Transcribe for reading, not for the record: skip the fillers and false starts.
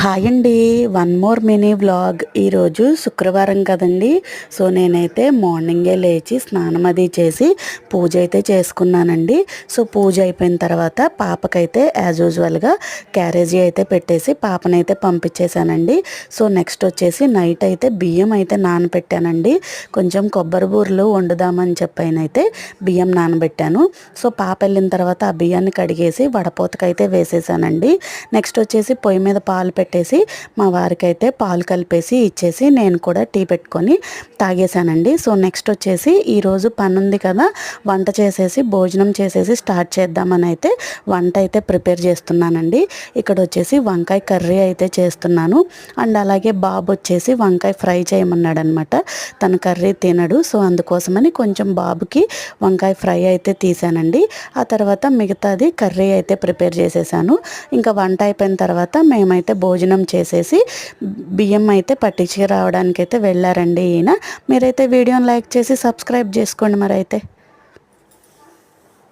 Hi అండి. One more mini vlog. ఈరోజు శుక్రవారం కదండి. సో నేనైతే మార్నింగే లేచి స్నానం అది చేసి పూజ అయితే చేసుకున్నానండి. సో పూజ అయిపోయిన తర్వాత పాపకైతే యాజ్ యూజువల్గా క్యారేజీ అయితే పెట్టేసి పాపనైతే పంపించేశానండి. సో నెక్స్ట్ వచ్చేసి నైట్ అయితే బియ్యం అయితే నానబెట్టానండి. కొంచెం కొబ్బరి బూరలు వండుదామని చెప్పైనైతే బియ్యం నానబెట్టాను. సో పాప వెళ్ళిన తర్వాత ఆ బియ్యాన్ని కడిగేసి వడపోతకైతే వేసేసానండి. నెక్స్ట్ వచ్చేసి పొయ్యి మీద పాలు పెట్టేసి మా వారికి అయితే పాలు కలిపేసి ఇచ్చేసి నేను కూడా టీ పెట్టుకొని తాగేశానండి. సో నెక్స్ట్ వచ్చేసి ఈరోజు పని ఉంది కదా, వంట చేసేసి భోజనం చేసేసి స్టార్ట్ చేద్దామని అయితే వంట అయితే ప్రిపేర్ చేస్తున్నానండి. ఇక్కడ వచ్చేసి వంకాయ కర్రీ అయితే చేస్తున్నాను. అండ్ అలాగే బాబు వచ్చేసి వంకాయ ఫ్రై చేయమన్నాడు అనమాట. తన కర్రీ తినడు. సో అందుకోసమని కొంచెం బాబుకి వంకాయ ఫ్రై అయితే తీసానండి. ఆ తర్వాత మిగతాది కర్రీ అయితే ప్రిపేర్ చేసేసాను. ఇంకా వంట అయిపోయిన తర్వాత మేమైతే భోజనం చేసేసి బియ్యం అయితే పట్టించి రావడానికి అయితే వెళ్ళారండి ఈయన. మీరైతే వీడియోని లైక్ చేసి సబ్స్క్రైబ్ చేసుకోండి. మరి అయితే